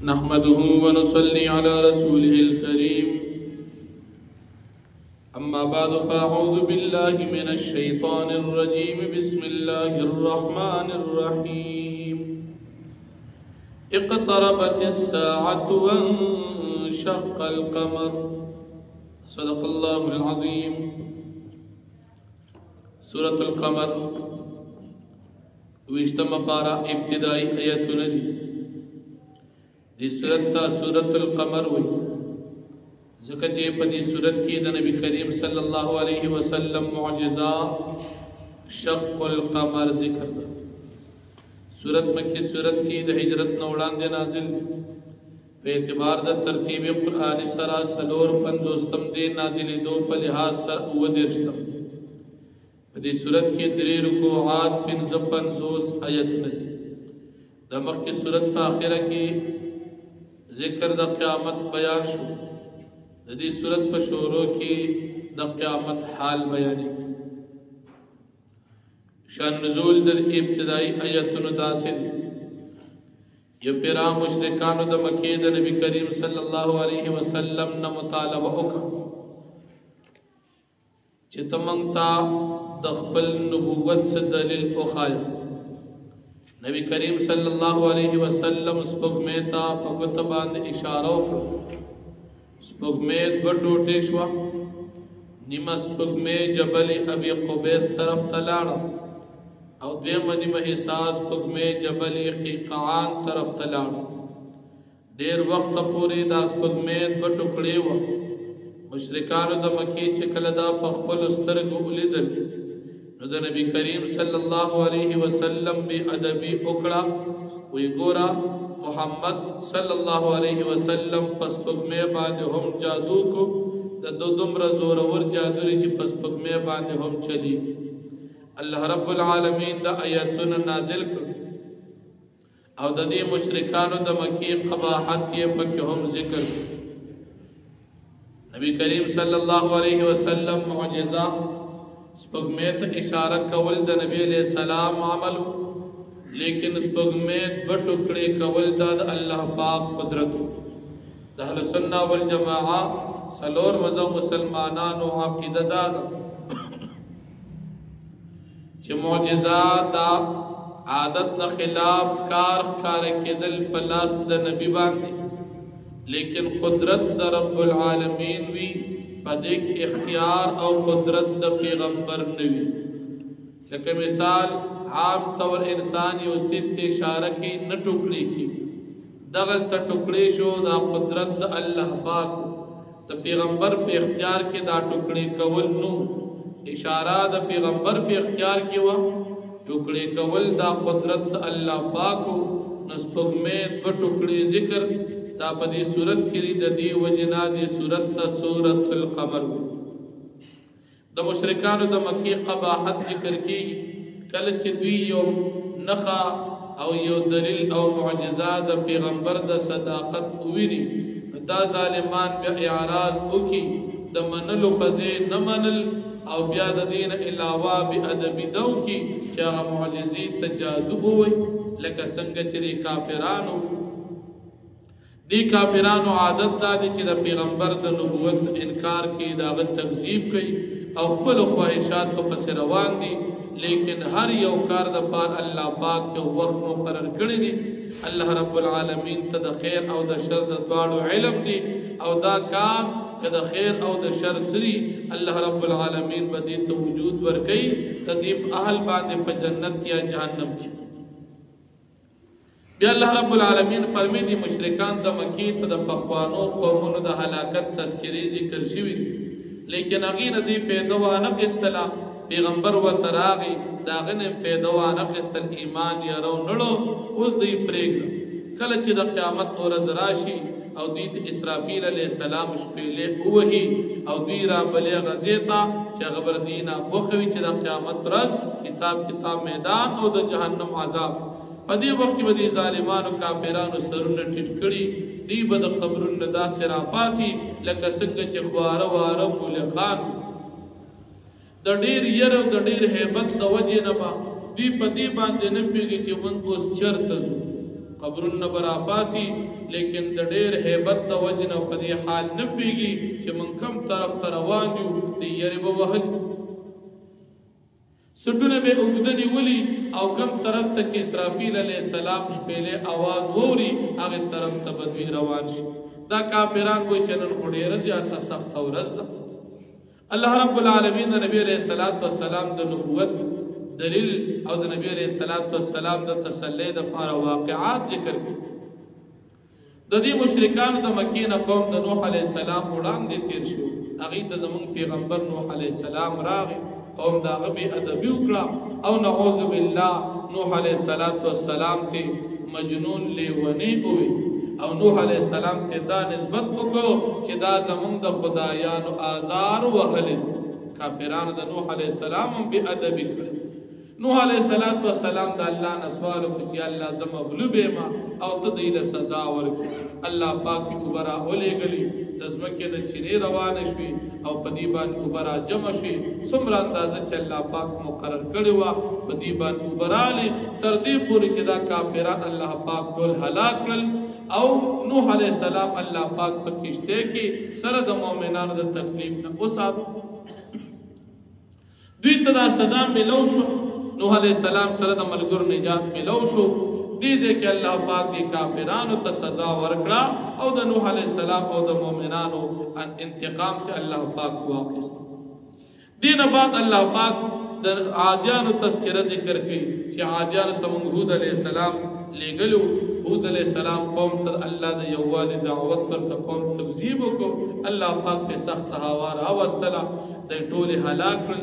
نحمده ونصلي على رسوله الكريم أما بعد فأعوذ بالله من الشيطان الرجيم بسم الله الرحمن الرحيم اقتربت الساعة وانشق القمر صدق الله العظيم. سورة القمر ویشتم پارا ابتدائی آیتون دی سورت تا سورت القمر وی ذکر چے پا دی سورت کی دا نبی کریم صلی اللہ علیہ وسلم معجزہ شق القمر ذکر دا. سورت مکی سورت تی دا ہجرت نوڑان دے نازل پہ اعتبار دا ترتیب قرآن سرا سلور پنجوستم دے نازل دو پا لحاظ سر او درشتم پہ دی سورت کی دری رکوعات پنجوس آیت ندی دا مکی سورت پا آخرہ کی ذکر دا قیامت بیان شو دا دی صورت پا شورو کی دا قیامت حال بیانی شان نزول دا ابتدائی آیتن دا سد یہ پیرا مشرکانو دا مکی دا نبی کریم صلی اللہ علیہ وسلم نا مطالبہ اکا چیتا منگتا دا خپل نبوت سے دلیل اخایا. نبی کریم صلی اللہ علیہ وسلم سپگمیتا پکت باند اشارو کرو سپگمیت بٹوٹے شوا نیمہ سپگمی جبل ابی قبیس طرف تلاڑا او دیم نیمہ حساس پگمی جبل قیقعان طرف تلاڑا. دیر وقت پوری دا سپگمیت بٹوکڑے وا مشرکانو دا مکی چکل دا پخپل استرگو الیدل نو دا نبی کریم صلی اللہ علیہ وسلم بی ادبی اکڑا وی گورا محمد صلی اللہ علیہ وسلم پس پگمے باندے ہم جادو کو دا دو دمر زورور جادوری چی پس پگمے باندے ہم چلی. اللہ رب العالمین دا آیتون نازل کر او دا دی مشرکانو دا مکی قباحت یہ پک ہم ذکر. نبی کریم صلی اللہ علیہ وسلم معجزہ سپگمیت اشارہ کول دا نبی علیہ السلام عمل لیکن سپگمیت بٹکڑے کول دا اللہ پاک قدرت دا اہل سنہ والجماعہ سلور مذہب مسلمانان و عقیدہ دا چھ معجزات دا عادت نا خلاف کار کے دل پلاس دا نبی باندی لیکن قدرت دا رب العالمین وی پدیک اختیار او قدرت دا پیغمبر نوی. لیکن مثال عام طور انسان یہ استیستی اشارہ کی نہ ٹکڑی کی دغل تا ٹکڑی شو دا قدرت دا اللہ پاک دا پیغمبر پہ اختیار کی دا ٹکڑی کول نو اشارہ دا پیغمبر پہ اختیار کی وا ٹکڑی کول دا قدرت دا اللہ پاک نسبگ میں دو ٹکڑی ذکر دا پدی صورت کری دا دی وجنا دی صورت تا صورت القمر دا مشرکانو دا مکی قباحت ذکر کی کلچ دوی یو نخا او یو دلیل او معجزہ دا پیغمبر دا صداقت ویری دا ظالمان بیا اعراض اکی دا منلو پزے نمنل او بیا دا دین علاوہ بی ادبی دو کی چاہا معجزی تجادب ہوئی لکا سنگ چری کافرانو دی کافرانو عادت دا دی چی دا پیغمبر دا نبوت انکار کی دا غد تکذیب کی او خپل خواہشات تو پس روان دی لیکن ہر یو کار دا پار اللہ پاک کے وقت مقرر کردی دی. اللہ رب العالمین تا دا خیر او دا شر دا دوارو علم دی او دا کار کہ دا خیر او دا شر سری اللہ رب العالمین با دی تو وجود ورکی تا دیب اہل باندے پا جنت یا جہنم کی. بیا اللہ رب العالمین فرمی دی مشرکان دا مکی تا دا پخوانو قومون دا حلاکت تذکری ذکر شوی دی لیکن اغین دی فیدوان قستلا پیغمبر و تراغی دا غنم فیدوان قستل ایمان یا رو نڑو اس دی پریگ کلچ دا قیامت اور ازراشی او دیت اسرافیل علیہ السلام شپیلے اوہی او دی را بلی غزیتا چا غبر دینا خوخوی چا دا قیامت رز حساب کتاب میدان او دا جہنم عذاب پدی وقت بدی ظالمان و کافران و سرون ٹھٹکڑی دی بد قبرن دا سرا پاسی لکا سنگ چی خوار وارم مولخان دا دیر یر و دا دیر حیبت دا وجی نبا دی پدی باندے نپیگی چی من کو چرتزو قبرونه برا پاسي لیکن د ډېر هیبت د وجه نه په دې حال نه پوهېږي چې موږ کوم طرف ته روان یو د یارې به وهل سټونه به اوږده نیولي او کوم طرف ته چې اسرافیل علیه السلام شپېلې اواز واوري هغې طرف ته به دوی روان شي دا کافران وایي چې نن خو ډېره زیاته سخته ورځ ده الله رب العالمین د نبی علیه السلام د نبوت دلیل او د نبی علیه السلام د تسلی دپاره واقعات ذکر کړي د دې مشرکانو د مکې نه قوم د نوح علیه السلام وړاندې تیر شو هغې ته زموږ پیغمبر نوح علیه السلام راغی قوم د هغه بې ادبي وکړه او نعوذ بالله نوح علیه السلام ته مجنون لیونی ووي او نوح علیه السلام ته دا نسبت وکړو چې دا زموږ د خدایانو آزار وهلی کافرانو د نوح علیه السلام هم بې ادبي کړی نوح علیه السلام د الله نه سوال وکړو چې الله زه مغلوب یم او ته دوی له سزا ورکړي الله پاک پې اوبه راولېږلي د ځمکې نه چینې روانې شوې او په دې باندې اوبه راجمع شوې څومره اندازه چې الله پاک مقرر کړې وه په دې باندې اوبه راغلې تر دې پورې چې دا کافران الله پاک ټول هلاک کړل او نوح علیه السلام الله پاک په کشتۍ کې سره د مؤمنانو د تکلیف نه وسات دوی ته دا سزا ملو شو نوح علیه السلام سره د ملګرو نجات ملو شو دې ځای کې الله پاک دې کافرانو ته سزا ورکړه او د نوح علیه السلام او د مؤمنانو انتقام ته الله پاک واخیست دې نه بعد الله پاک د عادیانو تذکره ذکر کړي چې عادیانو ته موږ هود علیه السلام لېږلو هود علیه السلام قوم ته الله د یووالي دعوت ورکړه قوم تکذیب وکړو الله پاک پې سخته هوا راوستله دی ټولې هلاک کړل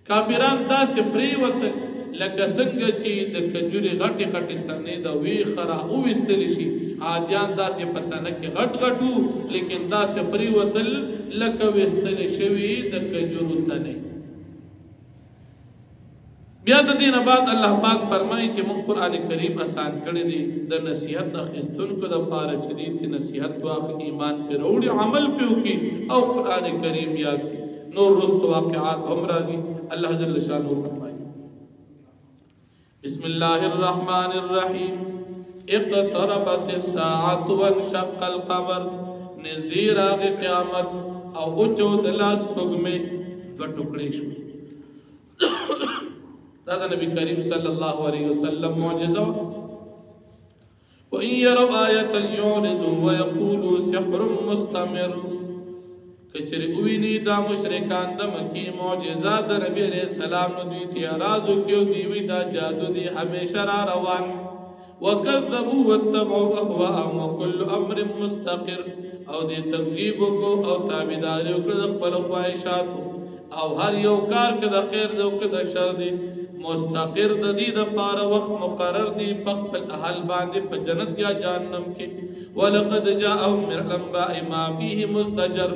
کافران داسې پرېوتل لکه څنګه چې د کجورې غټې غټې تنې د ویښه راوویستلی شي عادیان داسې په تنه کې غټ غټ وو لیکن داسې پرېوتل لکه ویستلی شوي د کجورو تنې بیا د دې نه بعد الله پاک فرمایي چې موږ قرآن کریم آسان کړی دی د نصیحت اخیستونکو دپاره چې دې ته نصیحت واخلي ایمان پرې راوړي عمل پرې وکړي او قرآن کریم یاد کړي نور رست واقعات هم راځي الله جل شانه فرمایي بسم الله الرحمن الرحیم اقتربت الساعة وانشق القمر نزدې راغی قیامت او اوچو د لاس سپوږمۍ دوه ټوکړې شو دا د نبی کریم صلی الله علیه وسلم معجزه وان يروا آیة یعرضوا ويقولوا سحر مستمر کچری اوینی دا مشرکان د مکی معجزه د نبی علیہ السلام نو دوی ته اعراض وکړو دوی دا جادو دی همیشه را روان وکذبوا واتبعوا اهواءهم وكل امر مستقر او دې تکذیب وکړو او تابعداري وکړه د خپل خواهشاتو او هر یو کار که د خیر دی او که د شر دی مستقر د دې دپاره وخت مقرر دی په خپل اهل باندې په جنت یا جهنم کې ولقد جاءهم من الانباء ما فيه مزدجر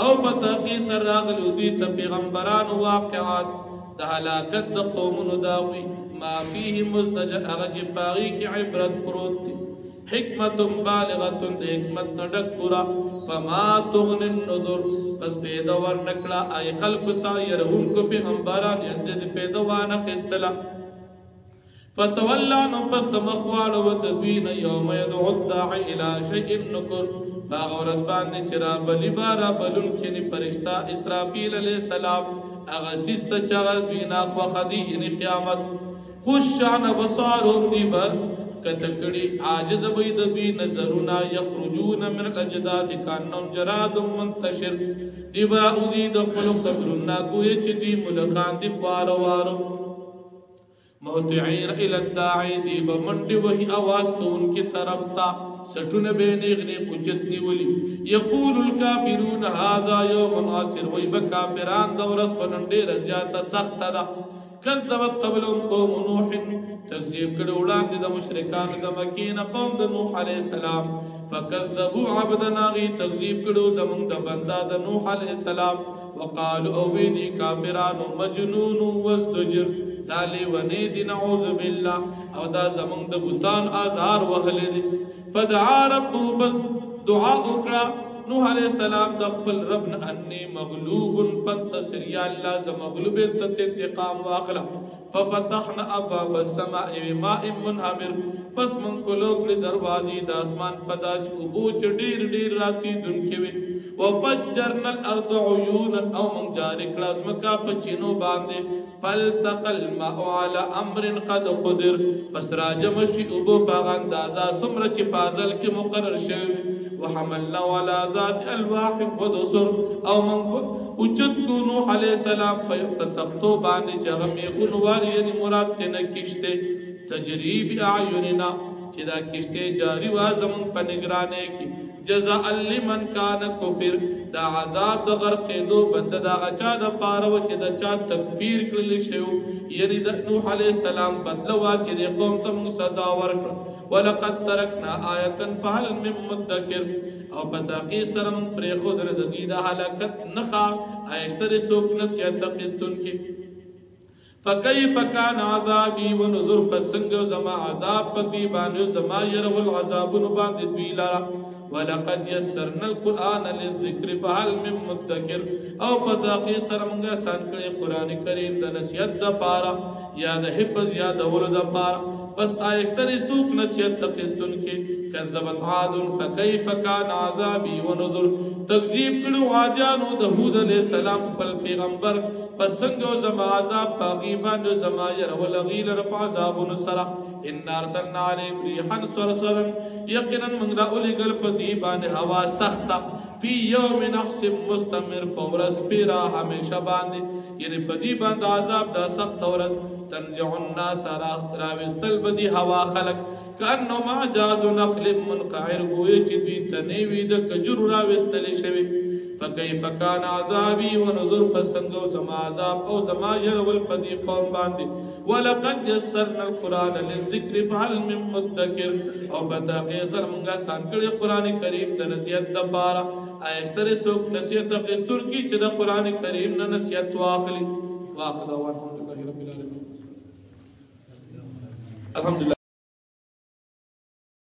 او بتحقیق سره راغلو دوی ته پیغمبرانو واقعات د هلاکت د قومونو داوي ما فيه مزدجر هغه چې په هغې کې عبرت پروت دی حکمت بالغة د حکمت نه ډک پوره فما تغني النذر پس پیدا ورنکړه ای خلکو ته یرهونکو پیغمبران یې د پیدا وانخیستله فتولى نو پس تمخوال و دبین یوم یدعو الداعی الى شیء نکر باغورت باندې چرا بلی بارا بلون کنی پرشتہ اسرافیل علیہ السلام اغسیست چاگا دوینا خوخدی یعنی قیامت خوش شان بصارون دی بر کتکڑی عاجز بید دوی نظرنا یخرجون من الاجداد کانم جراد منتشر دی برا ازید خلق تبرنا گوی چی دی ملخان دی خوارو مهطعین الى الداعی دی بمنڈ وہی آواز کو ان کی طرف تا سٹن بینیغنی کچتنی ولی یقول الكافرون هذا یوم عاصر وی بکافران دورس خننڈی رزیات سخت دا کذبت قبلهم قوم نوح تکذیب کړه وړاندې د مشرکانو د مکې نه قوم د نوح علیه السلام فکذبوا عبدنا غي تکذیب کړه زمونږ د بندا د نوح علیه السلام وقالوا او ویدي کافرانو مجنون وازدجر دا لیونی دی نعوذ بالله او دا زمونږ د بوتان آزار وهلی دی فدعا ربه بس دعا وکړه نوح علیہ السلام د خپل رب نه انی مغلوب فانتصر یا الله ز مغلوب ته انتقام واخلا ففتحنا ابواب السماء بماء منهمر پس من کو لوک دروازې د اسمان پداش ابو چ ډیر ډیر راتی دن کې وي وفجرنا الارض عيونا او من جاری کړه زمکا په چینو باندې فالتقى الماء على امر قد قدر پس راجم شي ابو باغ اندازا سمره چې پازل کې مقرر شوی وحملنا على ذات الواح ودسر او من اوچت کو نوح علیہ السلام په تختو باندې چې هغه میخونو والی یعنی مراد تنه کشته تجری باعیننا چې دا کشته جاری وا زمون په نگرانه کې جزاء لمن کان کفر دا عذاب د غرقېدو بدل دا غچا د پاره و چې د چا تکفیر کړل شو یعنی د نوح علیہ السلام بدل وا چې د قوم ته سزا ورکړه ولقد ترکنا آیتا فهل من مدکر او پتاقی سرم پر خود ردی دا حلاکت نخا آیشتر سوک نسیت قستن کی فکیف کان عذابی و نذر پسنگ زما عذاب پتی بانیو زما یر والعذاب نباند دوی لارا ولقد یسرنا القرآن للذکر فهل من مدکر او پتاقی سرمگا سانکڑی قرآن کریم دا نسیت دا پارا یا دا حفظ یا دا ولد پارا بس آیشتری سوک نسیت تقستن کی کذبت عاد فکیف کان عذابی و نذر تکذیب کړو عادیانو د هود علیہ السلام پل پیغمبر پس څنګه زما عذاب باغیبان زما ير ولغیل رب عذاب نصر ان ارسلنا علیهم ریحا صرصرا یقینا من را اولګل پدی باندې هوا سخت فی یوم نحس مستمر پورس پیرا ہمیشہ باندې یعنی پدی باندې عذاب دا سخت ورځ تنزع الناس راوستل بدی هوا خلق کانو ما جاد نخل منقعر ہوئے چې دوی تنوی د کجر راوستل شوی فکیف کان عذابی ونذر پسنگو زما عذاب او زما يرول پدی قوم باندې ولقد يسرنا القرآن للذکر فهل من مدکر او بتاقی سر منگا سان کړي قران کریم د نصیحت د پاره آیشتر سوک نصیحت قستور کی چې د قران کریم نه نصیحت واخلي واخذ والحمد لله رب العالمین الحمد لله